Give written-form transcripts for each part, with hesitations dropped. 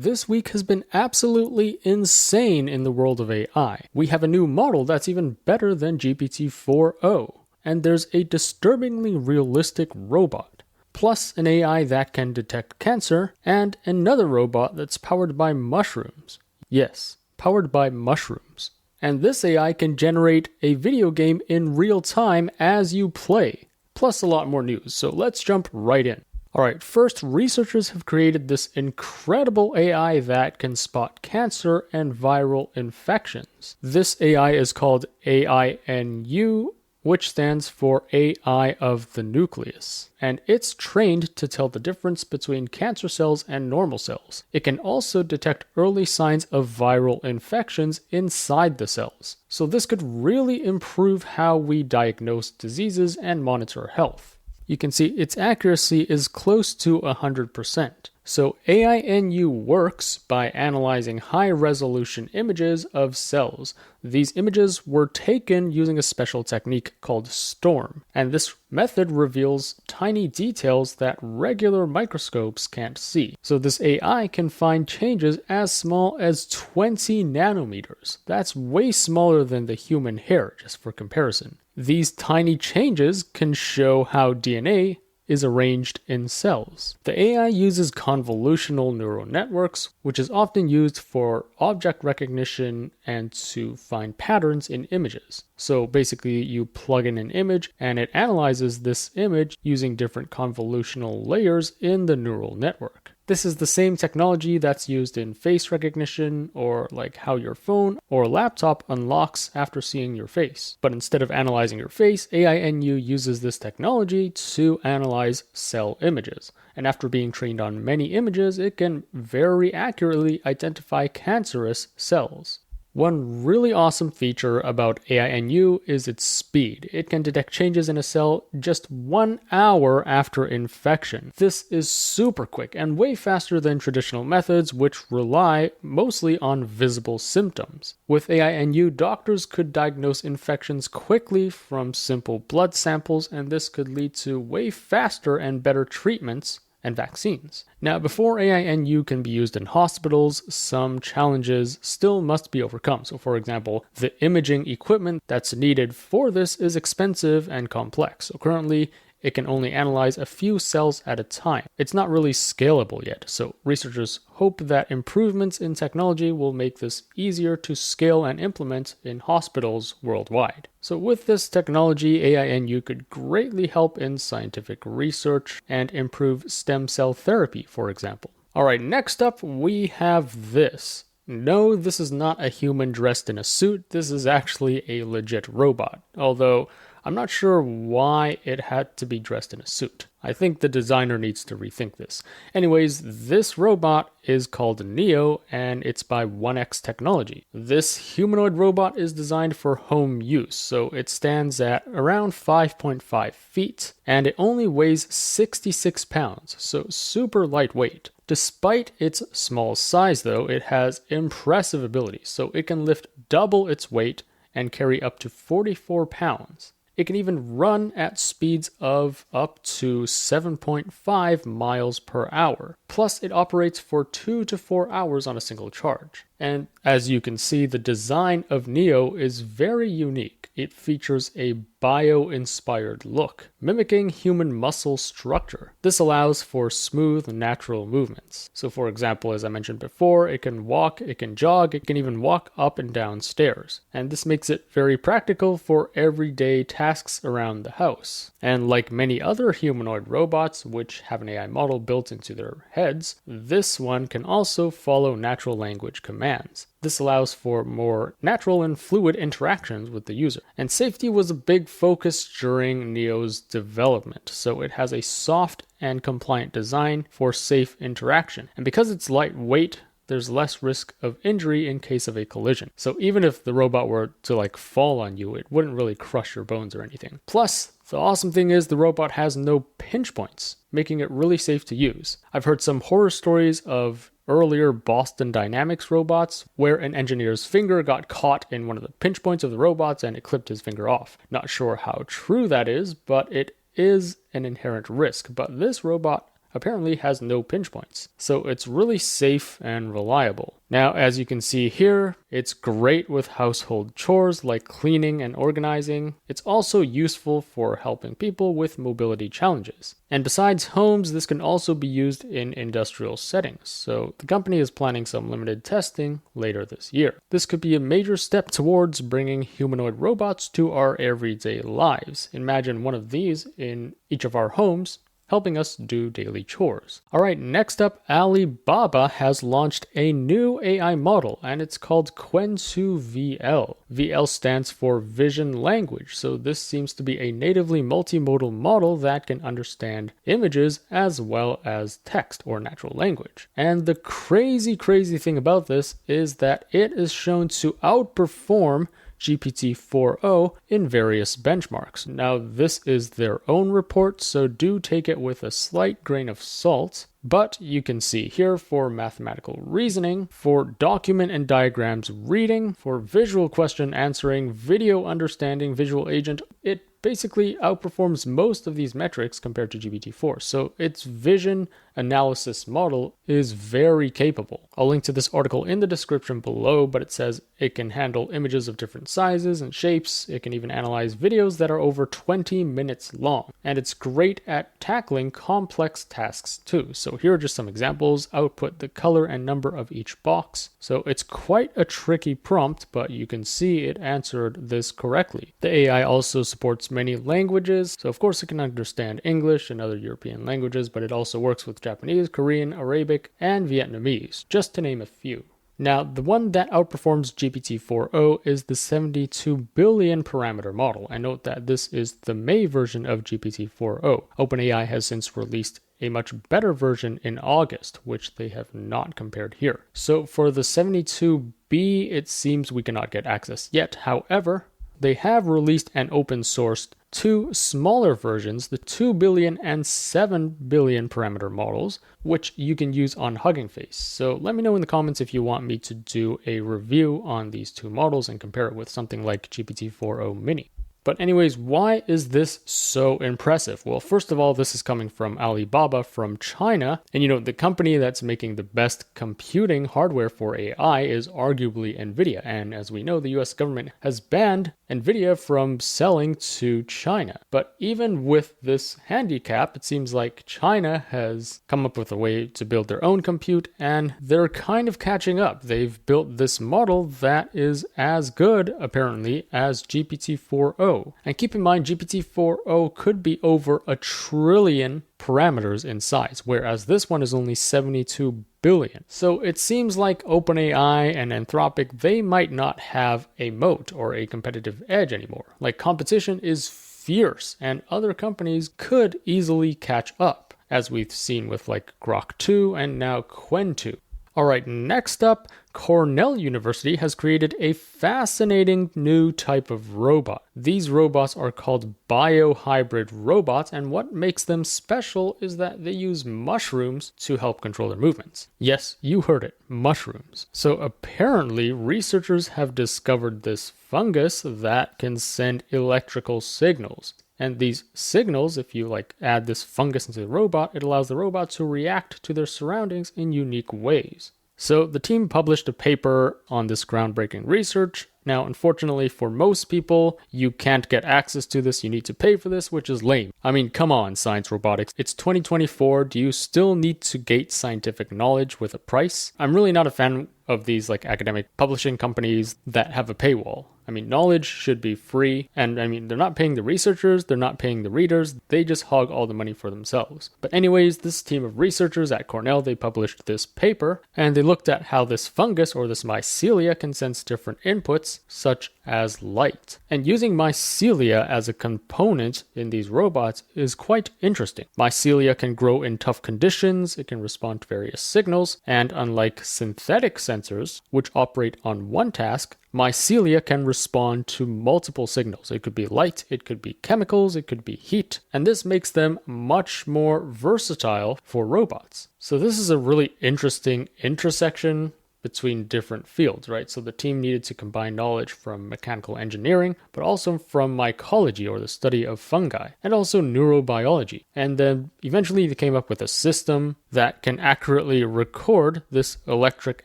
This week has been absolutely insane in the world of AI. We have a new model that's even better than GPT-4o, and there's a disturbingly realistic robot, plus an AI that can detect cancer, and another robot that's powered by mushrooms. Yes, powered by mushrooms. And this AI can generate a video game in real time as you play, plus a lot more news, so let's jump right in. Alright, first, researchers have created this incredible AI that can spot cancer and viral infections. This AI is called AINU, which stands for AI of the nucleus, and it's trained to tell the difference between cancer cells and normal cells. It can also detect early signs of viral infections inside the cells, so this could really improve how we diagnose diseases and monitor health. You can see its accuracy is close to 100%. So AINU works by analyzing high-resolution images of cells. These images were taken using a special technique called STORM, and this method reveals tiny details that regular microscopes can't see. So this AI can find changes as small as 20 nanometers. That's way smaller than the human hair, just for comparison. These tiny changes can show how DNA is arranged in cells. The AI uses convolutional neural networks, which is often used for object recognition and to find patterns in images. So basically, you plug in an image and it analyzes this image using different convolutional layers in the neural network. This is the same technology that's used in face recognition, or like how your phone or laptop unlocks after seeing your face. But instead of analyzing your face, AINU uses this technology to analyze cell images. And after being trained on many images, it can very accurately identify cancerous cells. One really awesome feature about AINU is its speed. It can detect changes in a cell just 1 hour after infection. This is super quick and way faster than traditional methods, which rely mostly on visible symptoms. With AINU, doctors could diagnose infections quickly from simple blood samples, and this could lead to way faster and better treatments and vaccines. Now, before AINU can be used in hospitals, some challenges still must be overcome. So, for example, the imaging equipment that's needed for this is expensive and complex. So currently, it can only analyze a few cells at a time. It's not really scalable yet, so researchers hope that improvements in technology will make this easier to scale and implement in hospitals worldwide. So with this technology, AINU could greatly help in scientific research and improve stem cell therapy, for example. Alright, next up we have this. No, this is not a human dressed in a suit. This is actually a legit robot, although I'm not sure why it had to be dressed in a suit. I think the designer needs to rethink this. Anyways, this robot is called Neo, and it's by 1X Technology. This humanoid robot is designed for home use, so it stands at around 5.5 feet, and it only weighs 66 pounds, so super lightweight. Despite its small size though, it has impressive abilities, so it can lift double its weight and carry up to 44 pounds. It can even run at speeds of up to 7.5 miles per hour. Plus, it operates for 2 to 4 hours on a single charge. And as you can see, the design of Neo is very unique. It features a bio-inspired look, mimicking human muscle structure. This allows for smooth, natural movements. So for example, as I mentioned before, it can walk, it can jog, it can even walk up and down stairs. And this makes it very practical for everyday tasks around the house. And like many other humanoid robots, which have an AI model built into their heads, this one can also follow natural language commands. This allows for more natural and fluid interactions with the user. And safety was a big focus during Neo's development, so it has a soft and compliant design for safe interaction. And because it's lightweight, there's less risk of injury in case of a collision. So even if the robot were to fall on you, it wouldn't really crush your bones or anything. Plus, the awesome thing is the robot has no pinch points, making it really safe to use. I've heard some horror stories of earlier Boston Dynamics robots where an engineer's finger got caught in one of the pinch points of the robots and it clipped his finger off. Not sure how true that is, but it is an inherent risk. But this robot apparently has no pinch points. So it's really safe and reliable. Now, as you can see here, it's great with household chores like cleaning and organizing. It's also useful for helping people with mobility challenges. And besides homes, this can also be used in industrial settings. So the company is planning some limited testing later this year. This could be a major step towards bringing humanoid robots to our everyday lives. Imagine one of these in each of our homes, helping us do daily chores. All right, next up, Alibaba has launched a new AI model, and it's called Quantu VL. VL stands for Vision Language, so this seems to be a natively multimodal model that can understand images as well as text or natural language. And the crazy thing about this is that it is shown to outperform GPT-4o in various benchmarks. Now, this is their own report, so do take it with a slight grain of salt. But you can see here for mathematical reasoning, for document and diagrams reading, for visual question answering, video understanding, visual agent, it basically outperforms most of these metrics compared to GPT-4. So its vision analysis model is very capable. I'll link to this article in the description below, but it says it can handle images of different sizes and shapes. It can even analyze videos that are over 20 minutes long. And it's great at tackling complex tasks too. So here are just some examples. Output the color and number of each box. So it's quite a tricky prompt, but you can see it answered this correctly. The AI also supports many languages. So of course it can understand English and other European languages, but it also works with Japanese, Korean, Arabic, and Vietnamese, just to name a few. Now, the one that outperforms GPT-4o is the 72 billion parameter model. And note that this is the May version of GPT-4o. OpenAI has since released a much better version in August, which they have not compared here. So for the 72B, it seems we cannot get access yet. However, they have released and open sourced two smaller versions, the 2 billion and 7 billion parameter models, which you can use on Hugging Face. So let me know in the comments if you want me to do a review on these two models and compare it with something like GPT-4o Mini. But anyways, why is this so impressive? Well, first of all, this is coming from Alibaba from China. And the company that's making the best computing hardware for AI is arguably NVIDIA. And as we know, the US government has banned NVIDIA from selling to China. But even with this handicap, it seems like China has come up with a way to build their own compute, and they're kind of catching up. They've built this model that is as good, apparently, as GPT-4o. And keep in mind, GPT-4o could be over 1 trillion parameters in size, whereas this one is only 72 billion. So it seems like OpenAI and Anthropic, they might not have a moat or a competitive edge anymore. Like, competition is fierce, and other companies could easily catch up, as we've seen with like Grok 2 and now Quantu. All right, next up, Cornell University has created a fascinating new type of robot. These robots are called Biohybrid robots, and what makes them special is that they use mushrooms to help control their movements. Yes, you heard it, mushrooms. So apparently, researchers have discovered this fungus that can send electrical signals. And these signals, if you add this fungus into the robot, it allows the robot to react to their surroundings in unique ways. So the team published a paper on this groundbreaking research. Now, unfortunately for most people, you can't get access to this. You need to pay for this, which is lame. I mean, come on, science robotics. It's 2024. Do you still need to gate scientific knowledge with a price? I'm really not a fan of these academic publishing companies that have a paywall. I mean, knowledge should be free, and they're not paying the researchers, they're not paying the readers, they just hog all the money for themselves. But anyways, this team of researchers at Cornell, they published this paper, and they looked at how this fungus or this mycelia can sense different inputs, such as light. And using mycelia as a component in these robots is quite interesting. Mycelia can grow in tough conditions, it can respond to various signals, and unlike synthetic sensors, which operate on one task, mycelia can respond to multiple signals. It could be light, it could be chemicals, it could be heat, and this makes them much more versatile for robots. So this is a really interesting intersection between different fields, right? So the team needed to combine knowledge from mechanical engineering, but also from mycology, or the study of fungi, and also neurobiology. And then eventually they came up with a system that can accurately record this electric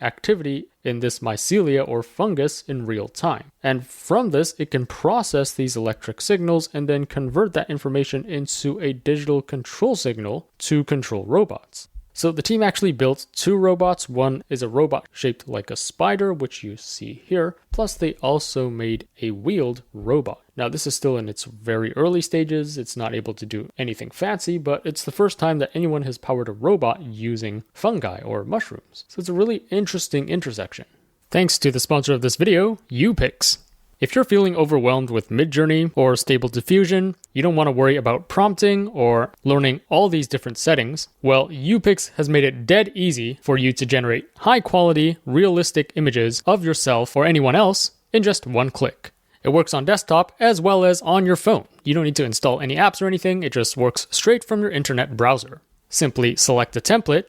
activity in this mycelia or fungus in real time. And from this, it can process these electric signals and then convert that information into a digital control signal to control robots. So the team actually built 2 robots. One is a robot shaped like a spider, which you see here. Plus they also made a wheeled robot. Now this is still in its very early stages. It's not able to do anything fancy, but it's the first time that anyone has powered a robot using fungi or mushrooms. So it's a really interesting intersection. Thanks to the sponsor of this video, UPix. If you're feeling overwhelmed with Midjourney or Stable Diffusion, you don't want to worry about prompting or learning all these different settings, well, UPix has made it dead easy for you to generate high-quality, realistic images of yourself or anyone else in just one click. It works on desktop as well as on your phone. You don't need to install any apps or anything, it just works straight from your internet browser. Simply select a template,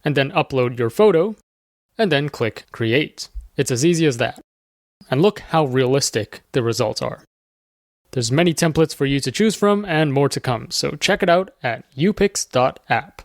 and then upload your photo, and then click Create. It's as easy as that. And look how realistic the results are. There's many templates for you to choose from and more to come, so check it out at upix.app.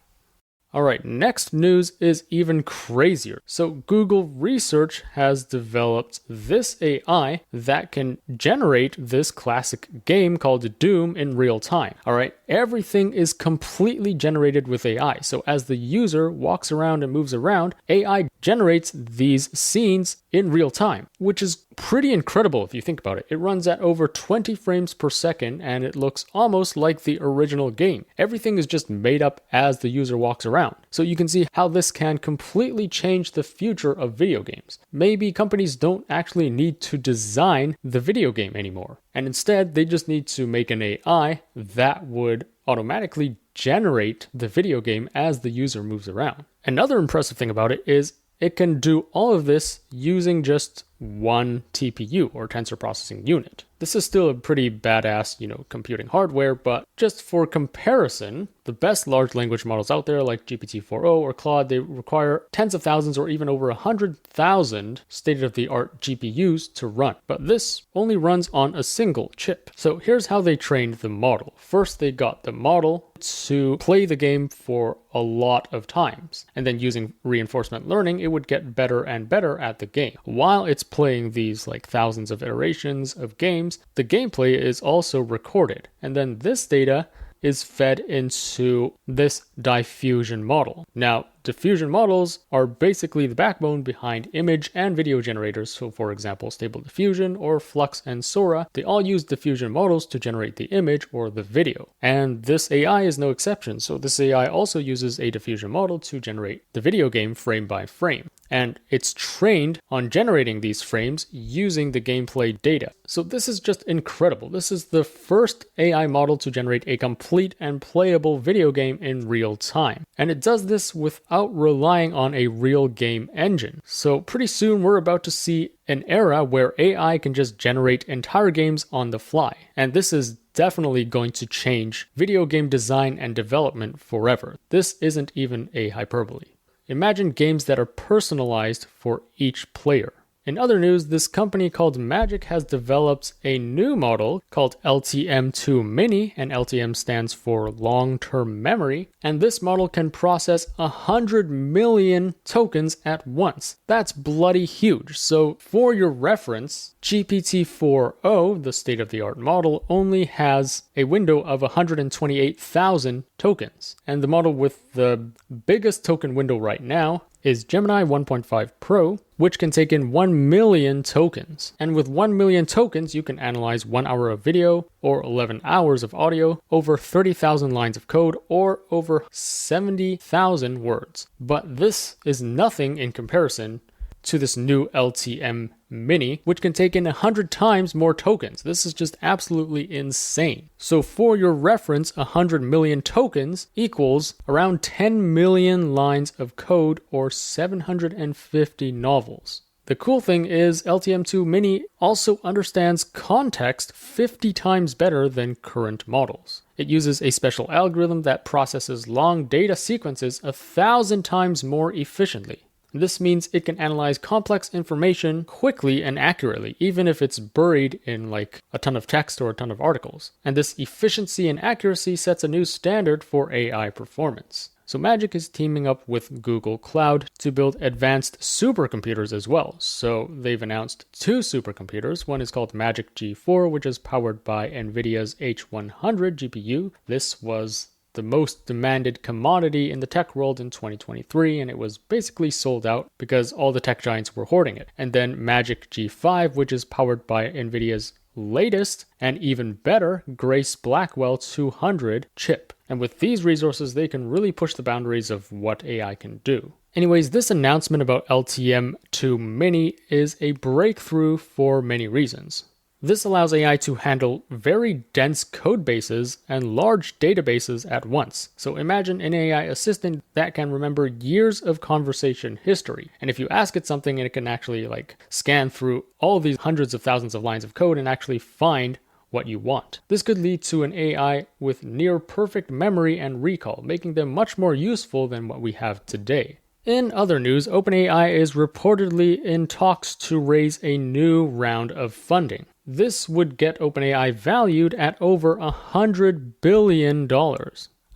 Alright, next news is even crazier. So Google Research has developed this AI that can generate this classic game called Doom in real time. Alright, everything is completely generated with AI. So as the user walks around and moves around, AI generates these scenes in real time, which is pretty incredible if you think about it. It runs at over 20 frames per second and it looks almost like the original game. Everything is just made up as the user walks around. So you can see how this can completely change the future of video games. Maybe companies don't actually need to design the video game anymore. And instead, they just need to make an AI that would automatically generate the video game as the user moves around. Another impressive thing about it is it can do all of this using just one TPU, or tensor processing unit. This is still a pretty badass, computing hardware, but just for comparison, the best large language models out there like GPT-4o or Claude, they require tens of thousands or even over 100,000 state-of-the-art GPUs to run. But this only runs on a single chip. So here's how they trained the model. First, they got the model to play the game for a lot of times. And then using reinforcement learning, it would get better and better at the game. While it's playing these thousands of iterations of games, the gameplay is also recorded. And then this data is fed into this diffusion model. Now, diffusion models are basically the backbone behind image and video generators. So for example, Stable Diffusion or Flux and Sora, they all use diffusion models to generate the image or the video. And this AI is no exception. So this AI also uses a diffusion model to generate the video game frame by frame. And it's trained on generating these frames using the gameplay data. So this is just incredible. This is the first AI model to generate a complete and playable video game in real time. And it does this without relying on a real game engine. So pretty soon we're about to see an era where AI can just generate entire games on the fly. And this is definitely going to change video game design and development forever. This isn't even a hyperbole. Imagine games that are personalized for each player. In other news, this company called Magic has developed a new model called LTM2 Mini, and LTM stands for long-term memory, and this model can process 100 million tokens at once. That's bloody huge. So for your reference, GPT-4o, the state-of-the-art model, only has a window of 128,000 tokens, and the model with the biggest token window right now is Gemini 1.5 Pro, which can take in 1 million tokens. And with 1 million tokens, you can analyze 1 hour of video or 11 hours of audio, over 30,000 lines of code, or over 70,000 words. But this is nothing in comparison to this new LTM Mini, which can take in 100 times more tokens. This is just absolutely insane. So for your reference, 100 million tokens equals around 10 million lines of code or 750 novels. The cool thing is LTM2 Mini also understands context 50 times better than current models. It uses a special algorithm that processes long data sequences 1,000 times more efficiently. This means it can analyze complex information quickly and accurately, even if it's buried in like a ton of text or a ton of articles. And this efficiency and accuracy sets a new standard for AI performance. So Magic is teaming up with Google Cloud to build advanced supercomputers as well. So they've announced 2 supercomputers. One is called Magic G4, which is powered by NVIDIA's H100 GPU. This was the most demanded commodity in the tech world in 2023, and it was basically sold out because all the tech giants were hoarding it. And then Magic G5, which is powered by NVIDIA's latest and even better Grace Blackwell 200 chip. And with these resources, they can really push the boundaries of what AI can do. Anyways, this announcement about LTM2 Mini is a breakthrough for many reasons. This allows AI to handle very dense code bases and large databases at once. So imagine an AI assistant that can remember years of conversation history. And if you ask it something, it can actually scan through all these hundreds of thousands of lines of code and actually find what you want. This could lead to an AI with near perfect memory and recall, making them much more useful than what we have today. In other news, OpenAI is reportedly in talks to raise a new round of funding. This would get OpenAI valued at over $100 billion.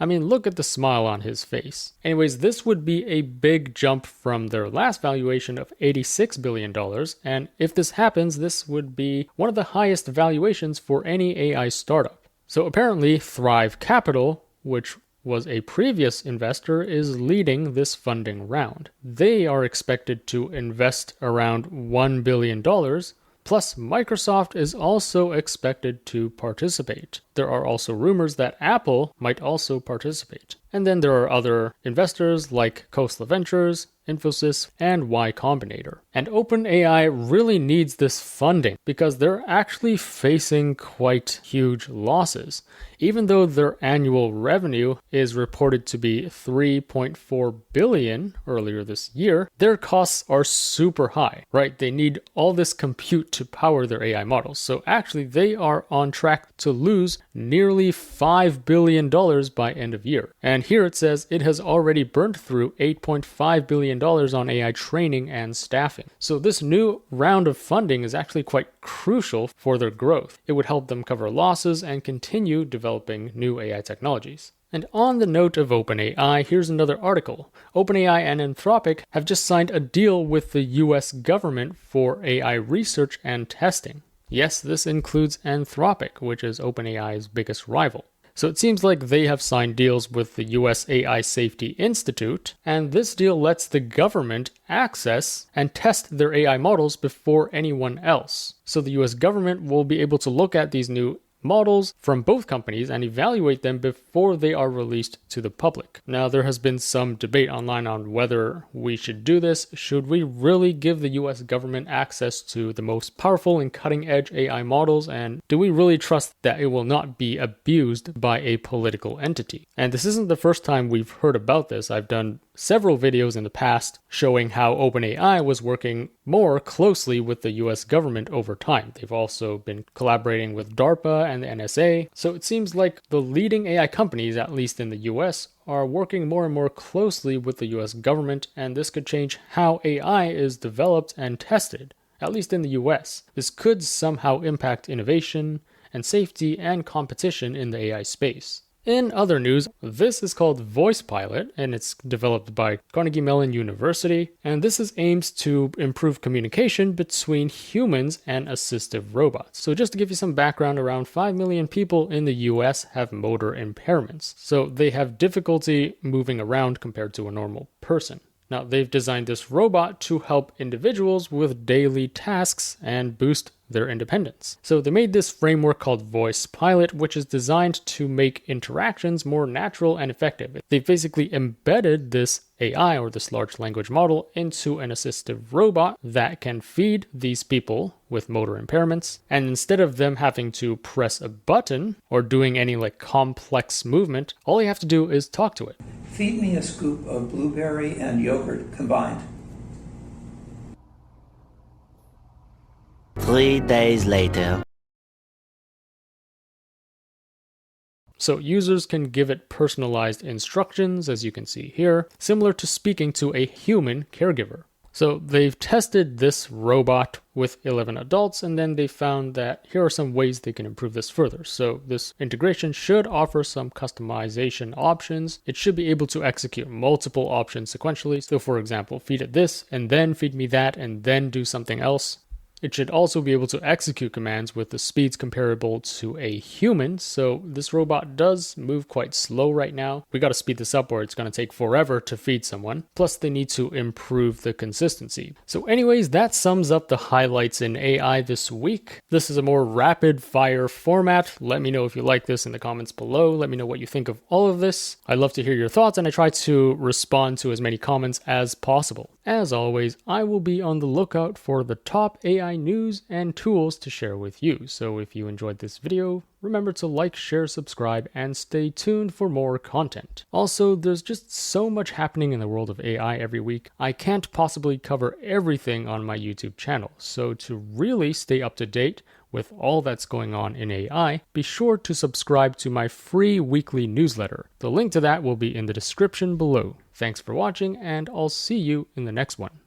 I mean, look at the smile on his face. Anyways, this would be a big jump from their last valuation of $86 billion, and if this happens, this would be one of the highest valuations for any AI startup. So apparently, Thrive Capital, which was a previous investor, is leading this funding round. They are expected to invest around $1 billion, plus Microsoft is also expected to participate. There are also rumors that Apple might also participate. And then there are other investors like Khosla Ventures, Infosys, and Y Combinator. And OpenAI really needs this funding because they're actually facing quite huge losses. Even though their annual revenue is reported to be $3.4 billion earlier this year, their costs are super high, right? They need all this compute to power their AI models. So actually they are on track to lose nearly $5 billion by end of year. And here it says it has already burnt through $8.5 billion on AI training and staffing. So this new round of funding is actually quite crucial for their growth. It would help them cover losses and continue developing new AI technologies. And on the note of OpenAI, here's another article. OpenAI and Anthropic have just signed a deal with the US government for AI research and testing. Yes, this includes Anthropic, which is OpenAI's biggest rival. So it seems like they have signed deals with the US AI Safety Institute, and this deal lets the government access and test their AI models before anyone else. So the US government will be able to look at these new models from both companies and evaluate them before they are released to the public. Now, there has been some debate online on whether we should do this. Should we really give the US government access to the most powerful and cutting-edge AI models? And do we really trust that it will not be abused by a political entity? And this isn't the first time we've heard about this. I've done several videos in the past showing how OpenAI was working more closely with the US government over time. They've also been collaborating with DARPA and the NSA. So it seems like the leading AI companies, at least in the US, are working more and more closely with the US government, and this could change how AI is developed and tested, at least in the US. This could somehow impact innovation and safety and competition in the AI space. In other news, this is called VoicePilot, and it's developed by Carnegie Mellon University, and this is aimed to improve communication between humans and assistive robots. So just to give you some background, around 5 million people in the US have motor impairments, so they have difficulty moving around compared to a normal person. Now, they've designed this robot to help individuals with daily tasks and boost their independence. So they made this framework called VoicePilot, which is designed to make interactions more natural and effective. They've basically embedded this AI, or this large language model, into an assistive robot that can feed these people with motor impairments. And instead of them having to press a button or doing any complex movement, all you have to do is talk to it. Feed me a scoop of blueberry and yogurt combined. 3 days later. So users can give it personalized instructions, as you can see here, similar to speaking to a human caregiver. So they've tested this robot with 11 adults, and then they found that here are some ways they can improve this further. So this integration should offer some customization options. It should be able to execute multiple options sequentially. So for example, feed it this, and then feed me that, and then do something else. It should also be able to execute commands with the speeds comparable to a human, so this robot does move quite slow right now. We gotta speed this up or it's gonna take forever to feed someone. Plus they need to improve the consistency. So anyways, that sums up the highlights in AI this week. This is a more rapid fire format. Let me know if you like this in the comments below. Let me know what you think of all of this. I'd love to hear your thoughts, and I try to respond to as many comments as possible. As always, I will be on the lookout for the top AI news and tools to share with you. So if you enjoyed this video, remember to like, share, subscribe, and stay tuned for more content. Also, there's just so much happening in the world of AI every week. I can't possibly cover everything on my YouTube channel. So to really stay up to date with all that's going on in AI, be sure to subscribe to my free weekly newsletter. The link to that will be in the description below. Thanks for watching, and I'll see you in the next one.